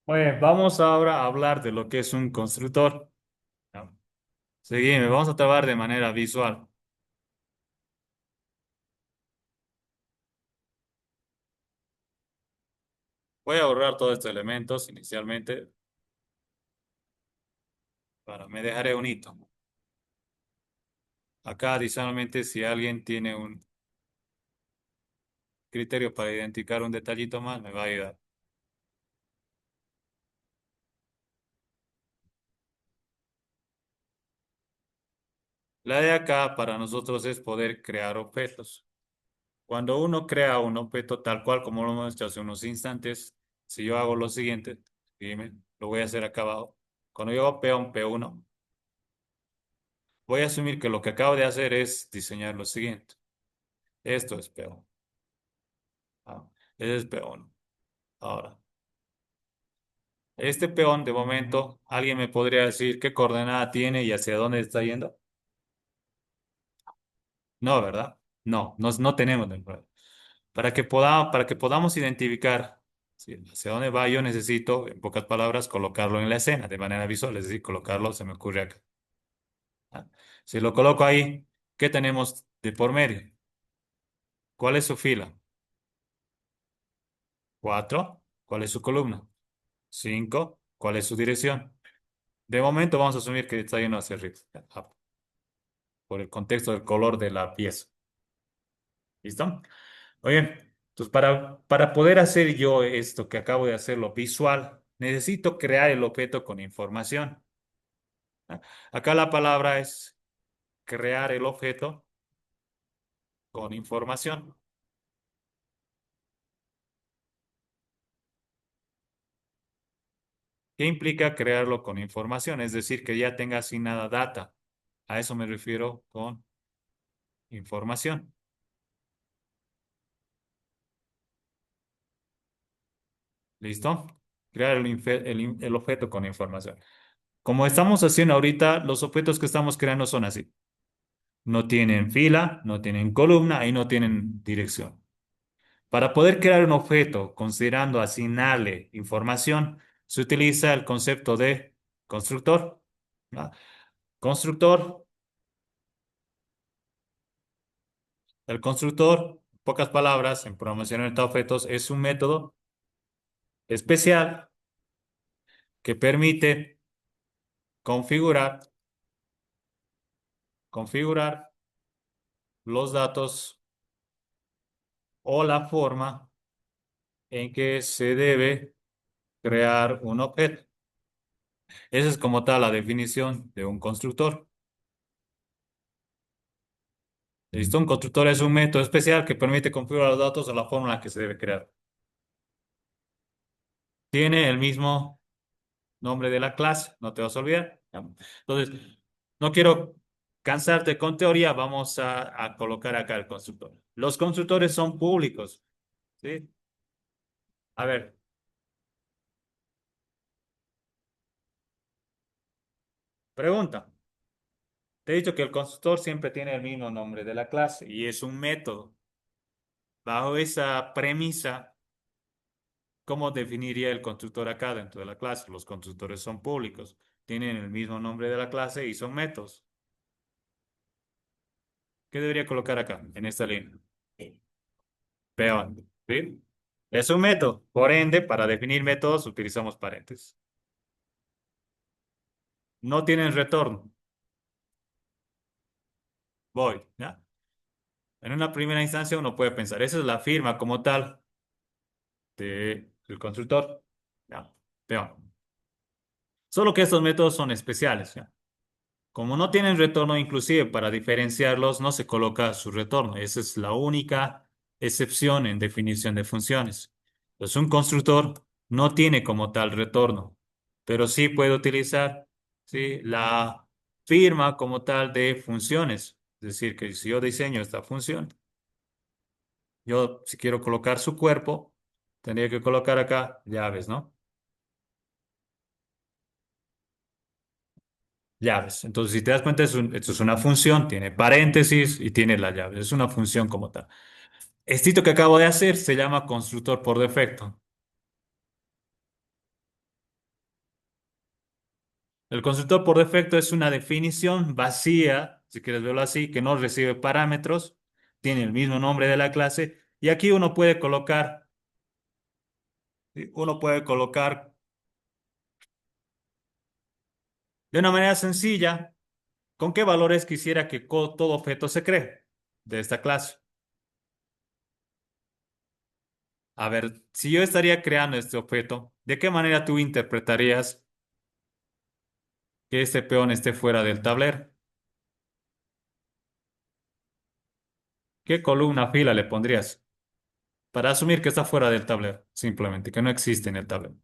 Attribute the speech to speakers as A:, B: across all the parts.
A: Bueno, vamos ahora a hablar de lo que es un constructor. ¿No? Seguime, vamos a trabajar de manera visual. Voy a borrar todos estos elementos inicialmente me dejaré un hito. Acá adicionalmente si alguien tiene un criterio para identificar un detallito más, me va a ayudar. La de acá para nosotros es poder crear objetos. Cuando uno crea un objeto tal cual como lo hemos hecho hace unos instantes, si yo hago lo siguiente, dime, lo voy a hacer acá abajo. Cuando yo hago peón P1, voy a asumir que lo que acabo de hacer es diseñar lo siguiente. Esto es peón. Ah, ese es peón. Ahora, este peón de momento, ¿alguien me podría decir qué coordenada tiene y hacia dónde está yendo? No, ¿verdad? No tenemos de prueba. Para que podamos identificar sí, hacia dónde va, yo necesito, en pocas palabras, colocarlo en la escena de manera visual, es decir, colocarlo, se me ocurre acá. Ah, si lo coloco ahí, ¿qué tenemos de por medio? ¿Cuál es su fila? Cuatro. ¿Cuál es su columna? Cinco. ¿Cuál es su dirección? De momento vamos a asumir que está yendo hacia arriba, por el contexto del color de la pieza. ¿Listo? Oye, entonces para poder hacer yo esto que acabo de hacerlo visual, necesito crear el objeto con información. ¿Ah? Acá la palabra es crear el objeto con información. ¿Qué implica crearlo con información? Es decir, que ya tenga asignada data. A eso me refiero con información. ¿Listo? Crear el objeto con información. Como estamos haciendo ahorita, los objetos que estamos creando son así. No tienen fila, no tienen columna y no tienen dirección. Para poder crear un objeto considerando asignarle información, se utiliza el concepto de constructor. ¿No? Constructor, el constructor, en pocas palabras, en programación orientada a objetos, es un método especial que permite configurar, configurar los datos o la forma en que se debe crear un objeto. Esa es como tal la definición de un constructor. ¿Listo? Un constructor es un método especial que permite configurar los datos o la forma en la que se debe crear. Tiene el mismo nombre de la clase, no te vas a olvidar. Entonces, no quiero cansarte con teoría, vamos a colocar acá el constructor. Los constructores son públicos, ¿sí? A ver, pregunta. Te he dicho que el constructor siempre tiene el mismo nombre de la clase y es un método. Bajo esa premisa, ¿cómo definiría el constructor acá dentro de la clase? Los constructores son públicos, tienen el mismo nombre de la clase y son métodos. ¿Qué debería colocar acá, en esta línea? Peón. ¿Sí? Es un método. Por ende, para definir métodos utilizamos paréntesis. No tienen retorno. Voy. ¿Ya? En una primera instancia uno puede pensar, esa es la firma como tal del constructor. ¿Ya? Peón. Solo que estos métodos son especiales. ¿Ya? Como no tienen retorno, inclusive para diferenciarlos no se coloca su retorno. Esa es la única excepción en definición de funciones. Entonces, un constructor no tiene como tal retorno, pero sí puede utilizar ¿sí? la firma como tal de funciones. Es decir, que si yo diseño esta función, yo si quiero colocar su cuerpo, tendría que colocar acá llaves, ¿no? Llaves. Entonces, si te das cuenta, esto es una función, tiene paréntesis y tiene la llave. Es una función como tal. Esto que acabo de hacer se llama constructor por defecto. El constructor por defecto es una definición vacía, si quieres verlo así, que no recibe parámetros, tiene el mismo nombre de la clase, y aquí uno puede colocar de una manera sencilla con qué valores quisiera que todo objeto se cree de esta clase. A ver, si yo estaría creando este objeto, ¿de qué manera tú interpretarías que este peón esté fuera del tablero? ¿Qué columna fila le pondrías? Para asumir que está fuera del tablero, simplemente, que no existe en el tablero.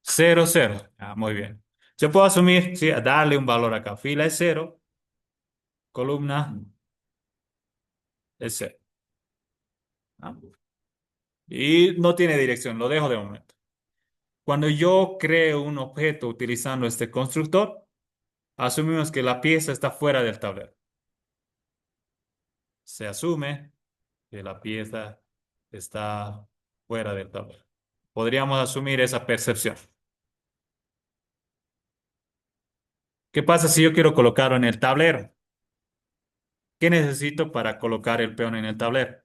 A: Cero, cero. Ah, muy bien. Yo puedo asumir, sí, darle un valor acá. Fila es cero, columna es cero. Ah, y no tiene dirección, lo dejo de momento. Cuando yo creo un objeto utilizando este constructor, asumimos que la pieza está fuera del tablero. Se asume que la pieza está fuera del tablero. Podríamos asumir esa percepción. ¿Qué pasa si yo quiero colocarlo en el tablero? ¿Qué necesito para colocar el peón en el tablero?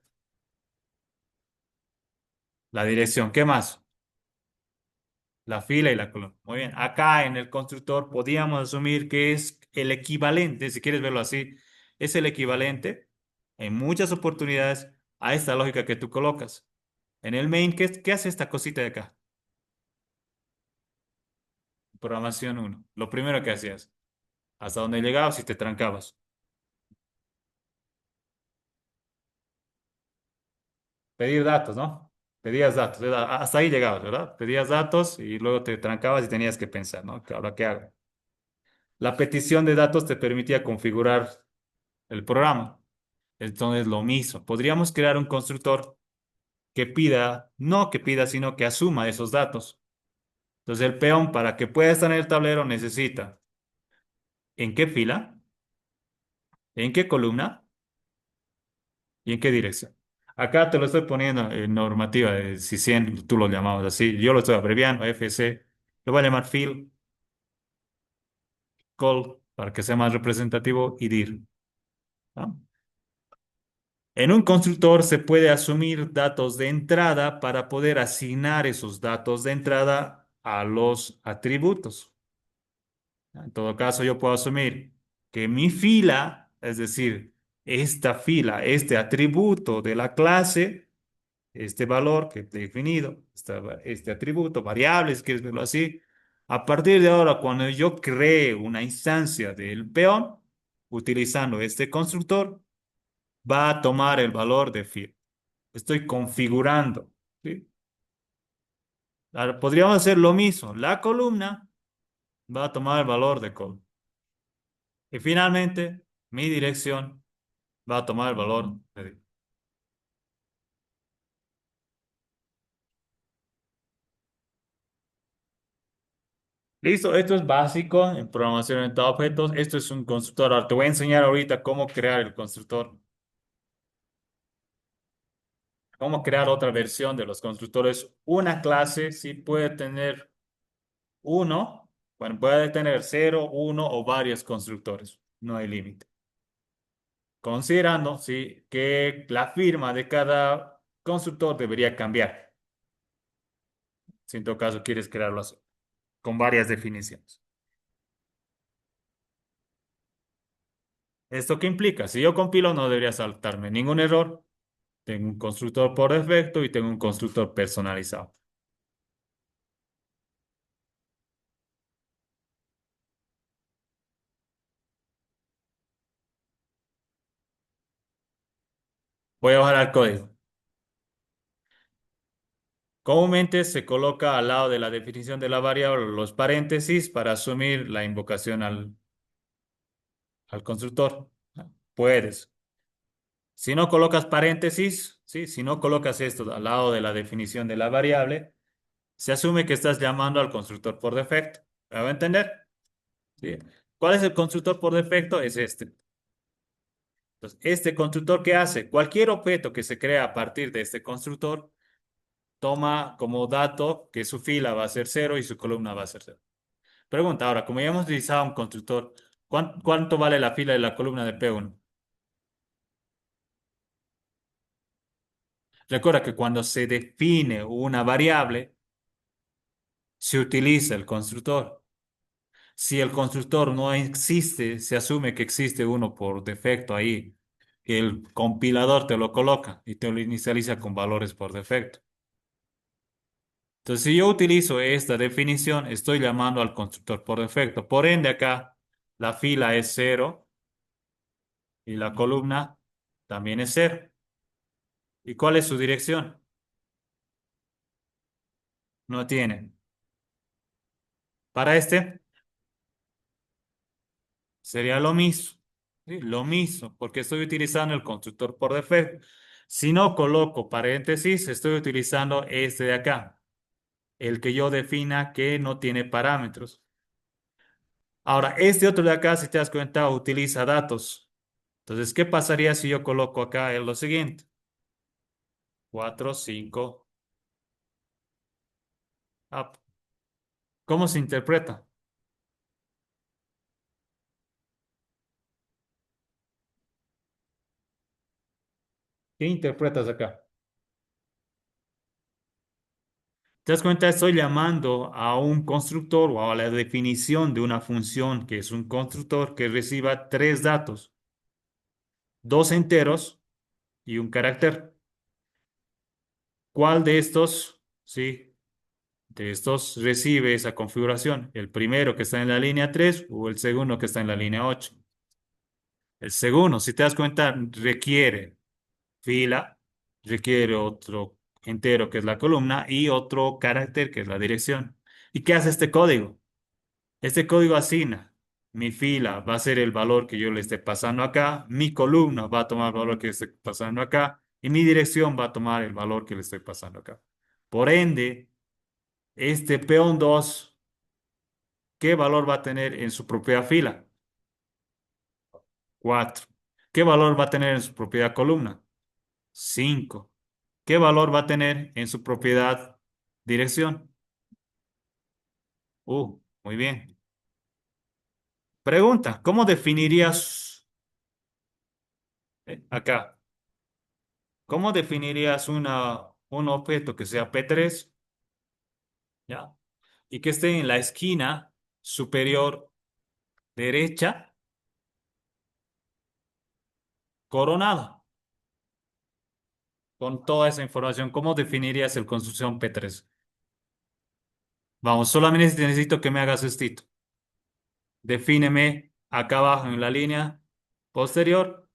A: La dirección. ¿Qué más? La fila y la columna. Muy bien. Acá en el constructor podríamos asumir que es el equivalente, si quieres verlo así, es el equivalente en muchas oportunidades a esta lógica que tú colocas. En el main, ¿qué hace esta cosita de acá? Programación uno. Lo primero que hacías. Hasta donde llegabas y te trancabas. Pedir datos, ¿no? Pedías datos. Hasta ahí llegabas, ¿verdad? Pedías datos y luego te trancabas y tenías que pensar, ¿no? ¿Ahora qué hago? La petición de datos te permitía configurar el programa. Entonces, lo mismo. Podríamos crear un constructor que pida, no que pida, sino que asuma esos datos. Entonces, el peón, para que pueda estar en el tablero, necesita en qué fila, en qué columna y en qué dirección. Acá te lo estoy poniendo en normativa de CISIEN, tú lo llamabas así. Yo lo estoy abreviando, FC. Lo voy a llamar fill, call, para que sea más representativo, y dir. ¿No? En un constructor se puede asumir datos de entrada para poder asignar esos datos de entrada a los atributos. En todo caso, yo puedo asumir que mi fila, es decir, esta fila, este atributo de la clase, este valor que he definido, este atributo, variable, si quieres verlo así, a partir de ahora, cuando yo cree una instancia del peón, utilizando este constructor, va a tomar el valor de fila. Estoy configurando, ¿sí? Ahora, podríamos hacer lo mismo. La columna va a tomar el valor de columna. Y finalmente, mi dirección va a tomar el valor de... Listo, esto es básico en programación orientada a objetos. Esto es un constructor. Ahora te voy a enseñar ahorita cómo crear el constructor, cómo crear otra versión de los constructores. Una clase sí puede tener uno, bueno, puede tener cero, uno o varios constructores. No hay límite. Considerando, sí, que la firma de cada constructor debería cambiar. Si en todo caso quieres crearlo así, con varias definiciones. ¿Esto qué implica? Si yo compilo, no debería saltarme ningún error. Tengo un constructor por defecto y tengo un constructor personalizado. Voy a bajar al código. Comúnmente se coloca al lado de la definición de la variable los paréntesis para asumir la invocación al constructor. Puedes. Si no colocas paréntesis, ¿sí? Si no colocas esto al lado de la definición de la variable, se asume que estás llamando al constructor por defecto. ¿Me va a entender? ¿Sí? ¿Cuál es el constructor por defecto? Es este. Entonces, este constructor, ¿qué hace? Cualquier objeto que se crea a partir de este constructor toma como dato que su fila va a ser cero y su columna va a ser cero. Pregunta, ahora, como ya hemos utilizado un constructor, ¿cuánto vale la fila y la columna de P1? Recuerda que cuando se define una variable, se utiliza el constructor. Si el constructor no existe, se asume que existe uno por defecto ahí. El compilador te lo coloca y te lo inicializa con valores por defecto. Entonces, si yo utilizo esta definición, estoy llamando al constructor por defecto. Por ende, acá la fila es cero y la columna también es cero. ¿Y cuál es su dirección? No tiene. Para este sería lo mismo. ¿Sí? Lo mismo, porque estoy utilizando el constructor por defecto. Si no coloco paréntesis, estoy utilizando este de acá, el que yo defina que no tiene parámetros. Ahora, este otro de acá, si te das cuenta, utiliza datos. Entonces, ¿qué pasaría si yo coloco acá lo siguiente? 4, 5. Up. ¿Cómo se interpreta? ¿Qué interpretas acá? ¿Te das cuenta? Estoy llamando a un constructor o a la definición de una función que es un constructor que reciba tres datos, dos enteros y un carácter. ¿Cuál de estos, sí, de estos recibe esa configuración? ¿El primero que está en la línea 3 o el segundo que está en la línea 8? El segundo, si te das cuenta, requiere fila, requiere otro entero que es la columna y otro carácter que es la dirección. ¿Y qué hace este código? Este código asigna. Mi fila va a ser el valor que yo le esté pasando acá, mi columna va a tomar el valor que le estoy pasando acá y mi dirección va a tomar el valor que le estoy pasando acá. Por ende, este peón 2, ¿qué valor va a tener en su propia fila? 4. ¿Qué valor va a tener en su propia columna? 5. ¿Qué valor va a tener en su propiedad dirección? Muy bien. Pregunta, ¿cómo definirías acá? ¿Cómo definirías un objeto que sea P3, ¿ya? Y que esté en la esquina superior derecha coronado? Con toda esa información, ¿cómo definirías el construcción P3? Vamos, solamente necesito que me hagas esto. Defíneme acá abajo en la línea posterior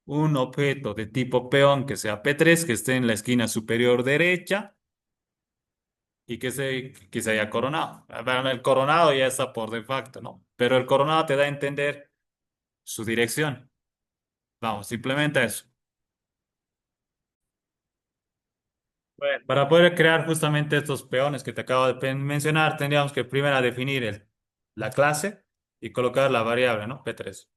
A: un objeto de tipo peón que sea P3, que esté en la esquina superior derecha y que se haya coronado. Bueno, el coronado ya está por defecto, ¿no? Pero el coronado te da a entender su dirección. Vamos, simplemente eso. Bueno, para poder crear justamente estos peones que te acabo de mencionar, tendríamos que primero definir la clase y colocar la variable, ¿no? P3.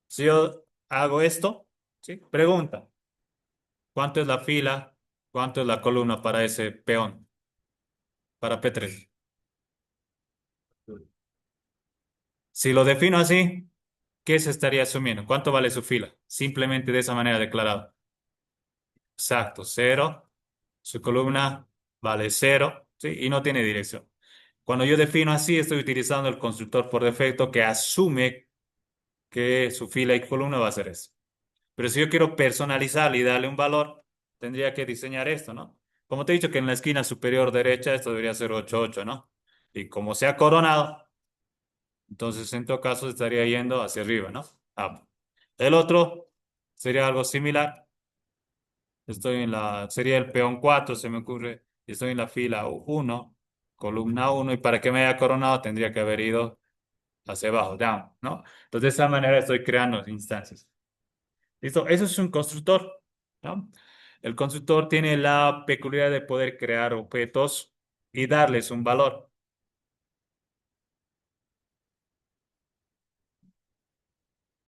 A: Si yo hago esto, ¿sí? Pregunta, ¿cuánto es la fila? ¿Cuánto es la columna para ese peón? Para P3. Si lo defino así, ¿qué se estaría asumiendo? ¿Cuánto vale su fila? Simplemente de esa manera declarado. Exacto, cero. Su columna vale cero, ¿sí? Y no tiene dirección. Cuando yo defino así, estoy utilizando el constructor por defecto que asume que su fila y columna va a ser eso. Pero si yo quiero personalizarle y darle un valor, tendría que diseñar esto, ¿no? Como te he dicho que en la esquina superior derecha esto debería ser 8 8, ¿no? Y como se ha coronado, entonces en todo caso estaría yendo hacia arriba, ¿no? Ah. El otro sería algo similar. Sería el peón 4 se me ocurre. Estoy en la fila uno, columna uno y para que me haya coronado tendría que haber ido hacia abajo, down, ¿no? Entonces de esa manera estoy creando instancias. ¿Listo? Eso es un constructor, ¿no? El constructor tiene la peculiaridad de poder crear objetos y darles un valor.